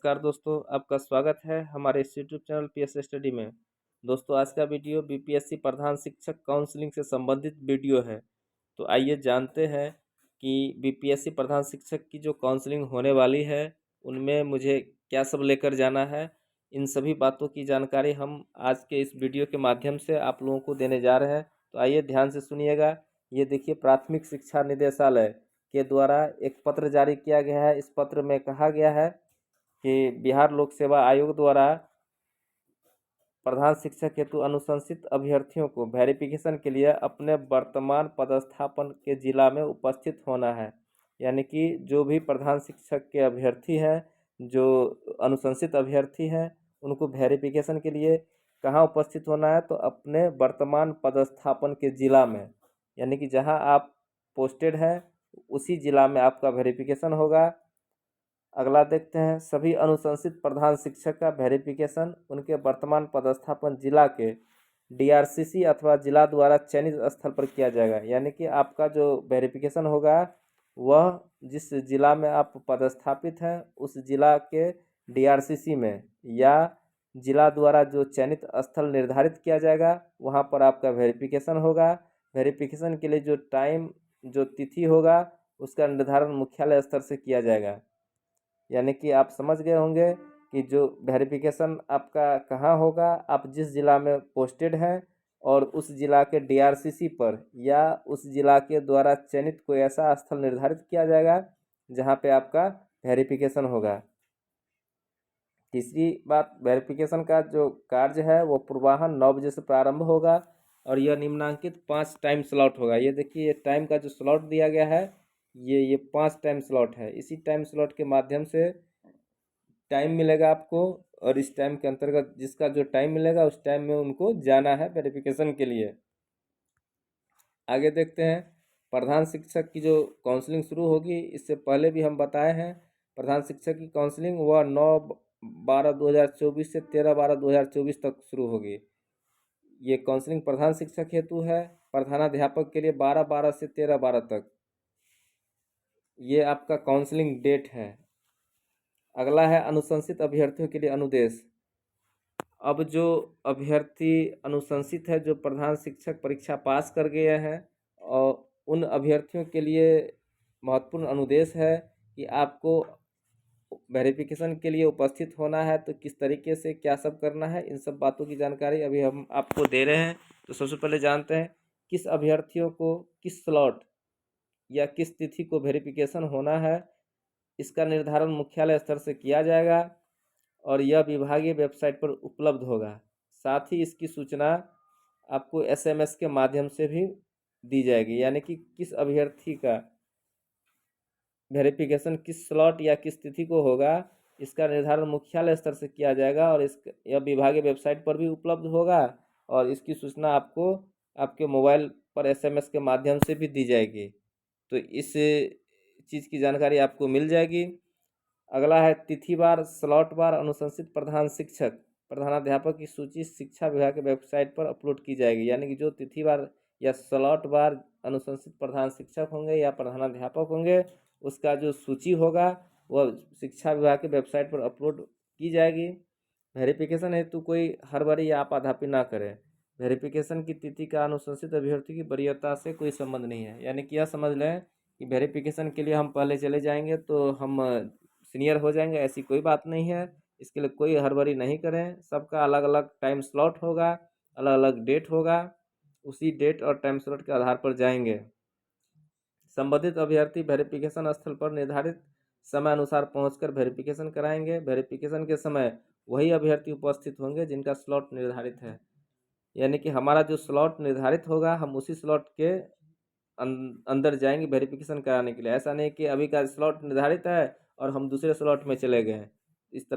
नमस्कार दोस्तों, आपका स्वागत है हमारे इस यूट्यूब चैनल पीएस स्टडी में। दोस्तों, आज का वीडियो बीपीएससी प्रधान शिक्षक काउंसलिंग से संबंधित वीडियो है। तो आइए जानते हैं कि बीपीएससी प्रधान शिक्षक की जो काउंसलिंग होने वाली है उनमें मुझे क्या सब लेकर जाना है। इन सभी बातों की जानकारी हम आज के इस वीडियो के माध्यम से आप लोगों को देने जा रहे हैं। तो आइए ध्यान से सुनिएगा। ये देखिए, प्राथमिक शिक्षा निदेशालय के द्वारा एक पत्र जारी किया गया है। इस पत्र में कहा गया है कि बिहार लोक सेवा आयोग द्वारा प्रधान शिक्षक हेतु अनुशंसित अभ्यर्थियों को वेरिफिकेशन के लिए अपने वर्तमान पदस्थापन के जिला में उपस्थित होना है। यानी कि जो भी प्रधान शिक्षक के अभ्यर्थी हैं, जो अनुशंसित अभ्यर्थी हैं, उनको वेरिफिकेशन के लिए कहाँ उपस्थित होना है, तो अपने वर्तमान पदस्थापन के जिला में, यानी कि जहाँ आप पोस्टेड हैं उसी जिला में आपका वेरिफिकेशन होगा। अगला देखते हैं, सभी अनुशंसित प्रधान शिक्षक का वेरिफिकेशन उनके वर्तमान पदस्थापन जिला के डीआरसीसी अथवा जिला द्वारा चयनित स्थल पर किया जाएगा। यानी कि आपका जो वेरिफिकेशन होगा वह जिस जिला में आप पदस्थापित हैं उस जिला के डीआरसीसी में या जिला द्वारा जो चयनित स्थल निर्धारित किया जाएगा वहाँ पर आपका वेरिफिकेशन होगा। वेरिफिकेशन के लिए जो टाइम, जो तिथि होगा उसका निर्धारण मुख्यालय स्तर से किया जाएगा। यानी कि आप समझ गए होंगे कि जो वेरिफिकेशन आपका कहाँ होगा, आप जिस ज़िला में पोस्टेड हैं और उस ज़िला के डीआरसीसी पर या उस ज़िला के द्वारा चयनित कोई ऐसा स्थल निर्धारित किया जाएगा जहाँ पे आपका वेरिफिकेशन होगा। तीसरी बात, वेरिफिकेशन का जो कार्य है वो पूर्वाह्न 9 बजे से प्रारंभ होगा और यह निम्नांकित 5 टाइम स्लॉट होगा। ये देखिए, ये टाइम का जो स्लॉट दिया गया है ये 5 टाइम स्लॉट है। इसी टाइम स्लॉट के माध्यम से टाइम मिलेगा आपको और इस टाइम के अंतर्गत जिसका जो टाइम मिलेगा उस टाइम में उनको जाना है वेरिफिकेशन के लिए। आगे देखते हैं, प्रधान शिक्षक की जो काउंसलिंग शुरू होगी, इससे पहले भी हम बताए हैं प्रधान शिक्षक की काउंसलिंग वह 9/12/2024 से 13/12/2024 तक शुरू होगी। ये काउंसलिंग प्रधान शिक्षक हेतु है। प्रधानाध्यापक के लिए 12/12 से 13/12 तक ये आपका काउंसलिंग डेट है। अगला है अनुशंसित अभ्यर्थियों के लिए अनुदेश। अब जो अभ्यर्थी अनुशंसित है, जो प्रधान शिक्षक परीक्षा पास कर गए हैं, और उन अभ्यर्थियों के लिए महत्वपूर्ण अनुदेश है कि आपको वेरिफिकेशन के लिए उपस्थित होना है। तो किस तरीके से क्या सब करना है, इन सब बातों की जानकारी अभी हम आपको दे रहे हैं। तो सबसे पहले जानते हैं किस अभ्यर्थियों को किस स्लॉट या किस तिथि को वेरिफिकेशन होना है। इसका निर्धारण मुख्यालय स्तर से किया जाएगा और यह विभागीय वेबसाइट पर उपलब्ध होगा। साथ ही इसकी सूचना आपको एसएमएस के माध्यम से भी दी जाएगी। यानी कि किस अभ्यर्थी का वेरिफिकेशन किस स्लॉट या किस तिथि को होगा, इसका निर्धारण मुख्यालय स्तर से किया जाएगा और यह विभागीय वेबसाइट पर भी उपलब्ध होगा और इसकी सूचना आपको आपके मोबाइल पर एसएमएस के माध्यम से भी दी जाएगी। तो इस चीज़ की जानकारी आपको मिल जाएगी। अगला है तिथिवार स्लॉटवार अनुशंसित प्रधान शिक्षक प्रधानाध्यापक की सूची शिक्षा विभाग के वेबसाइट पर अपलोड की जाएगी। यानी कि जो तिथिवार या स्लॉटवार अनुशंसित प्रधान शिक्षक होंगे या प्रधानाध्यापक होंगे उसका जो सूची होगा वह शिक्षा विभाग के वेबसाइट पर अपलोड की जाएगी। वेरिफिकेशन हेतु कोई हड़बड़ी या आपाधापी ना करें। वेरिफिकेशन की तिथि का अनुशंसित अभ्यर्थी की वरीयता से कोई संबंध नहीं है। यानी कि यह समझ लें कि वेरिफिकेशन के लिए हम पहले चले जाएंगे तो हम सीनियर हो जाएंगे, ऐसी कोई बात नहीं है। इसके लिए कोई हड़बड़ी नहीं करें। सबका अलग अलग टाइम स्लॉट होगा, अलग अलग डेट होगा, उसी डेट और टाइम स्लॉट के आधार पर जाएंगे। संबंधित अभ्यर्थी वेरिफिकेशन स्थल पर निर्धारित समय अनुसार पहुंचकर वेरिफिकेशन कराएंगे। वेरिफिकेशन के समय वही अभ्यर्थी उपस्थित होंगे जिनका स्लॉट निर्धारित है। यानी कि हमारा जो स्लॉट निर्धारित होगा हम उसी स्लॉट के अंदर जाएंगे वेरिफिकेशन कराने के लिए। ऐसा नहीं कि अभी का स्लॉट निर्धारित है और हम दूसरे स्लॉट में चले गए हैं। इस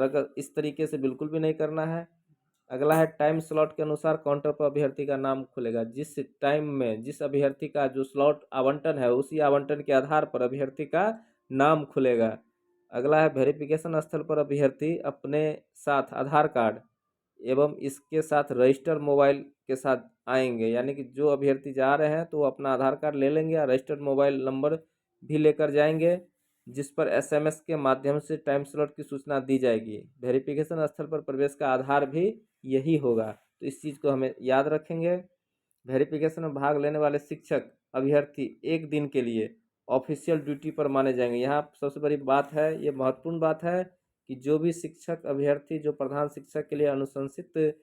तरीके से बिल्कुल भी नहीं करना है। अगला है टाइम स्लॉट के अनुसार काउंटर पर अभ्यर्थी का नाम खुलेगा। जिस टाइम में जिस अभ्यर्थी का जो स्लॉट आवंटन है उसी आवंटन के आधार पर अभ्यर्थी का नाम खुलेगा। अगला है वेरिफिकेशन स्थल पर अभ्यर्थी अपने साथ आधार कार्ड एवं इसके साथ रजिस्टर्ड मोबाइल के साथ आएंगे। यानी कि जो अभ्यर्थी जा रहे हैं तो वो अपना आधार कार्ड ले लेंगे और रजिस्टर्ड मोबाइल नंबर भी लेकर जाएंगे। जिस पर एसएमएस के माध्यम से टाइम स्लॉट की सूचना दी जाएगी। वेरिफिकेशन स्थल पर प्रवेश का आधार भी यही होगा, तो इस चीज़ को हमें याद रखेंगे। वेरिफिकेशन में भाग लेने वाले शिक्षक अभ्यर्थी एक दिन के लिए ऑफिशियल ड्यूटी पर माने जाएंगे। यहाँ सबसे बड़ी बात है, ये महत्वपूर्ण बात है कि जो भी शिक्षक अभ्यर्थी जो प्रधान शिक्षक के लिए अनुशंसित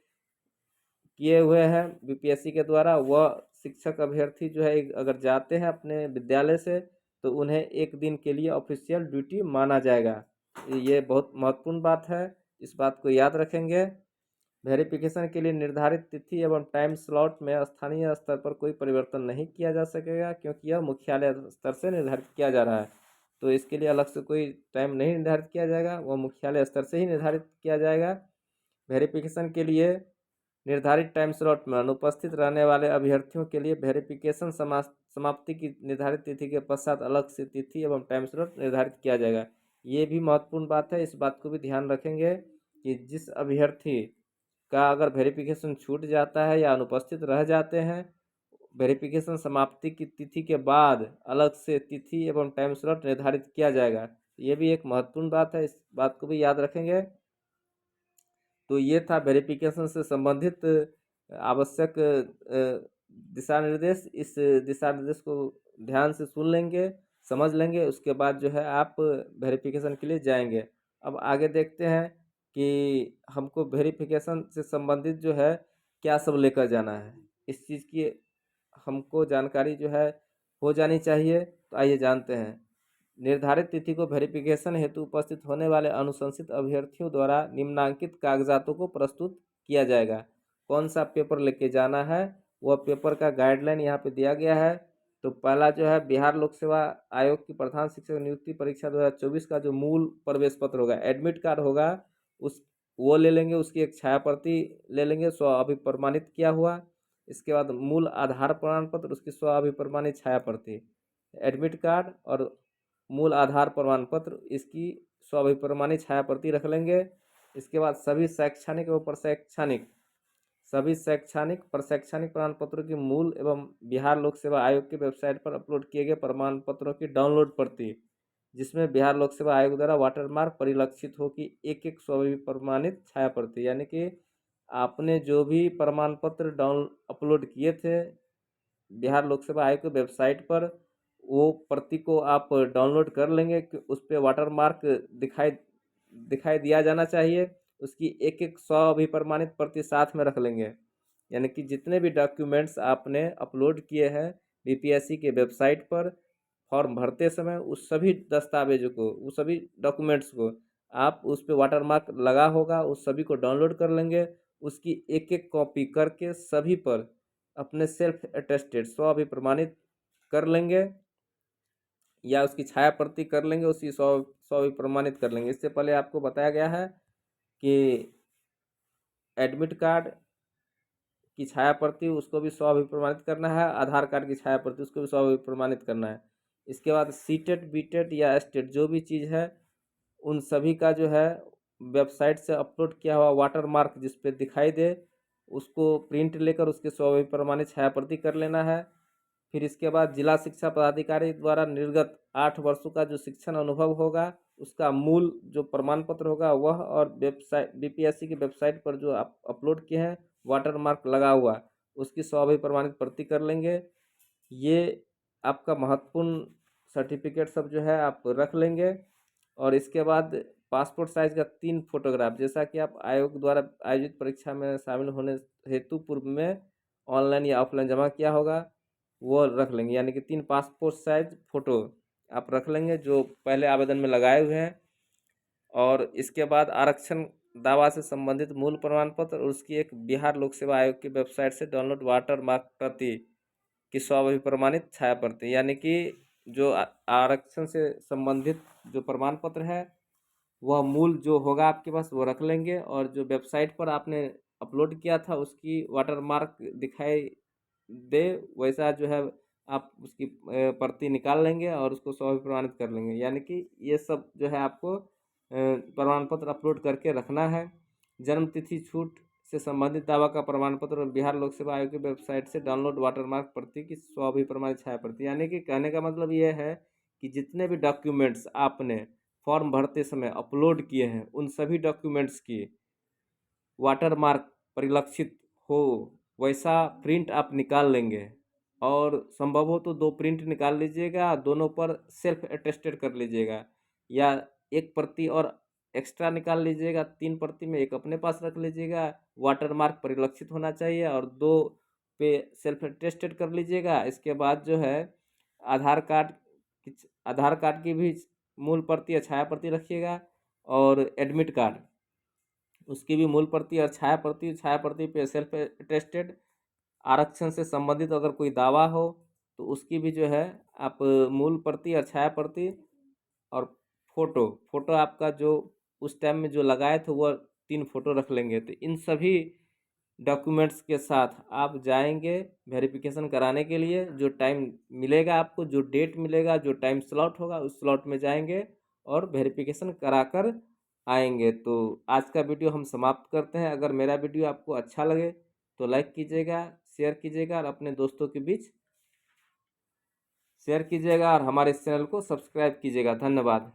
किए हुए हैं बीपीएससी के द्वारा, वह शिक्षक अभ्यर्थी जो है अगर जाते हैं अपने विद्यालय से तो उन्हें एक दिन के लिए ऑफिशियल ड्यूटी माना जाएगा। ये बहुत महत्वपूर्ण बात है, इस बात को याद रखेंगे। वेरिफिकेशन के लिए निर्धारित तिथि एवं टाइम स्लॉट में स्थानीय स्तर पर कोई परिवर्तन नहीं किया जा सकेगा, क्योंकि यह मुख्यालय स्तर से निर्धारित किया जा रहा है। तो इसके लिए अलग से कोई टाइम नहीं निर्धारित किया जाएगा, वह मुख्यालय स्तर से ही निर्धारित किया जाएगा। वेरिफिकेशन के लिए निर्धारित टाइम स्लॉट में अनुपस्थित रहने वाले अभ्यर्थियों के लिए वेरिफिकेशन समाप्ति की निर्धारित तिथि के पश्चात अलग से तिथि एवं टाइम स्लॉट निर्धारित किया जाएगा। ये भी महत्वपूर्ण बात है, इस बात को भी ध्यान रखेंगे कि जिस अभ्यर्थी का अगर वेरिफिकेशन छूट जाता है या अनुपस्थित रह जाते हैं, वेरिफिकेशन समाप्ति की तिथि के बाद अलग से तिथि एवं टाइम स्लॉट निर्धारित किया जाएगा। ये भी एक महत्वपूर्ण बात है, इस बात को भी याद रखेंगे। तो ये था वेरिफिकेशन से संबंधित आवश्यक दिशा निर्देश। इस दिशा निर्देश को ध्यान से सुन लेंगे, समझ लेंगे, उसके बाद जो है आप वेरिफिकेशन के लिए जाएंगे। अब आगे देखते हैं कि हमको वेरिफिकेशन से संबंधित जो है क्या सब लेकर जाना है, इस चीज़ की हमको जानकारी जो है हो जानी चाहिए। तो आइए जानते हैं। निर्धारित तिथि को वेरिफिकेशन हेतु उपस्थित होने वाले अनुशंसित अभ्यर्थियों द्वारा निम्नांकित कागजातों को प्रस्तुत किया जाएगा। कौन सा पेपर लेके जाना है, वह पेपर का गाइडलाइन यहाँ पे दिया गया है। तो पहला जो है बिहार लोक सेवा आयोग की प्रधान शिक्षक नियुक्ति परीक्षा 2024 का जो मूल प्रवेश पत्र होगा, एडमिट कार्ड होगा, उस वो ले लेंगे, उसकी एक छाया प्रति ले लेंगे स्व अभिप्रमाणित किया हुआ। इसके बाद मूल आधार प्रमाण पत्र, उसकी स्व अभिप्रमाणित छाया प्रति, एडमिट कार्ड और मूल आधार प्रमाण पत्र, इसकी स्व अभिप्रमाणित छाया प्रति रख लेंगे। इसके बाद सभी शैक्षणिक प्रशैक्षणिक प्रमाण पत्रों की मूल एवं बिहार लोक सेवा आयोग की वेबसाइट पर अपलोड किए गए प्रमाण पत्रों की डाउनलोड प्रति, जिसमें बिहार लोक सेवा आयोग द्वारा वाटरमार्क परिलक्षित हो कि एक एक स्व अभिप्रमाणित छाया प्रति, यानी कि आपने जो भी प्रमाण पत्र अपलोड किए थे बिहार लोक सेवा आयोग की वेबसाइट पर, वो प्रति को आप डाउनलोड कर लेंगे कि उस पर वाटर मार्क दिखाई दिया जाना चाहिए। उसकी एक एक स्व अभिप्रमाणित प्रति साथ में रख लेंगे, यानी कि जितने भी डॉक्यूमेंट्स आपने अपलोड किए हैं बीपीएससी के वेबसाइट पर फॉर्म भरते समय, उस सभी दस्तावेजों को, उस सभी डॉक्यूमेंट्स को आप उस पर वाटर मार्क लगा होगा, उस सभी को डाउनलोड कर लेंगे। उसकी एक एक कॉपी करके सभी पर अपने सेल्फ अटेस्टेड स्व अभिप्रमाणित कर लेंगे या उसकी छाया प्रति कर लेंगे, उसकी स्व अभिप्रमाणित कर लेंगे। इससे पहले आपको बताया गया है कि एडमिट कार्ड की छाया प्रति उसको भी स्व अभिप्रमाणित करना है, आधार कार्ड की छाया प्रति उसको भी स्व अभिप्रमाणित करना है। इसके बाद सीटेट बीटेट या एस्टेट जो भी चीज़ है, उन सभी का जो है वेबसाइट से अपलोड किया हुआ वाटर मार्क जिस पे दिखाई दे, उसको प्रिंट लेकर उसके स्व अभिप्रमाणित छाया प्रति कर लेना है। फिर इसके बाद जिला शिक्षा पदाधिकारी द्वारा निर्गत 8 वर्षों का जो शिक्षण अनुभव होगा, उसका मूल जो प्रमाण पत्र होगा वह, और वेबसाइट बीपीएससी की वेबसाइट पर जो आप अपलोड किए हैं वाटर मार्क लगा हुआ, उसकी स्व अभिप्रमाणित प्रति कर लेंगे। ये आपका महत्वपूर्ण सर्टिफिकेट सब जो है आप रख लेंगे। और इसके बाद पासपोर्ट साइज का 3 फोटोग्राफ, जैसा कि आप आयोग द्वारा आयोजित परीक्षा में शामिल होने हेतु पूर्व में ऑनलाइन या ऑफलाइन जमा किया होगा, वो रख लेंगे। यानी कि 3 पासपोर्ट साइज फ़ोटो आप रख लेंगे जो पहले आवेदन में लगाए हुए हैं। और इसके बाद आरक्षण दावा से संबंधित मूल प्रमाण पत्र और उसकी एक बिहार लोक सेवा आयोग की वेबसाइट से डाउनलोड वाटर मार्क प्रति की स्व अभिप्रमाणित छाया प्रति, यानी कि जो आरक्षण से संबंधित जो प्रमाण पत्र है वह मूल जो होगा आपके पास वो रख लेंगे, और जो वेबसाइट पर आपने अपलोड किया था उसकी वाटर मार्क दिखाई दे वैसा जो है आप उसकी प्रति निकाल लेंगे और उसको स्व अभिप्रमाणित कर लेंगे। यानी कि ये सब जो है आपको प्रमाण पत्र अपलोड करके रखना है। जन्म तिथि छूट से संबंधित दावा का प्रमाण पत्र और बिहार लोक सेवा आयोग की वेबसाइट से डाउनलोड वाटरमार्क प्रति की स्व अभिप्रमाणित छाया प्रति, यानी कि कहने का मतलब ये है कि जितने भी डॉक्यूमेंट्स आपने फॉर्म भरते समय अपलोड किए हैं उन सभी डॉक्यूमेंट्स की वाटरमार्क परिलक्षित हो वैसा प्रिंट आप निकाल लेंगे। और संभव हो तो 2 प्रिंट निकाल लीजिएगा, दोनों पर सेल्फ अटेस्टेड कर लीजिएगा, या एक प्रति और एक्स्ट्रा निकाल लीजिएगा 3 प्रति में, एक अपने पास रख लीजिएगा। वाटरमार्क परिलक्षित होना चाहिए और 2 पे सेल्फ अटेस्टेड कर लीजिएगा। इसके बाद जो है आधार कार्ड आधार कार्ड की भी मूल प्रति या छाया प्रति रखिएगा, और एडमिट कार्ड उसकी भी मूल प्रति और छाया प्रति पे सेल्फ अटेस्टेड। आरक्षण से संबंधित अगर कोई दावा हो तो उसकी भी जो है आप मूल प्रति और छाया प्रति, और फोटो फोटो आपका जो उस टाइम में जो लगाए थे वो 3 फोटो रख लेंगे। तो इन सभी डॉक्यूमेंट्स के साथ आप जाएंगे वेरिफिकेशन कराने के लिए। जो टाइम मिलेगा आपको, जो डेट मिलेगा, जो टाइम स्लॉट होगा उस स्लॉट में जाएंगे और वेरिफिकेशन कराकर आएंगे। तो आज का वीडियो हम समाप्त करते हैं। अगर मेरा वीडियो आपको अच्छा लगे तो लाइक कीजिएगा, शेयर कीजिएगा और अपने दोस्तों के बीच शेयर कीजिएगा, और हमारे इस चैनल को सब्सक्राइब कीजिएगा। धन्यवाद।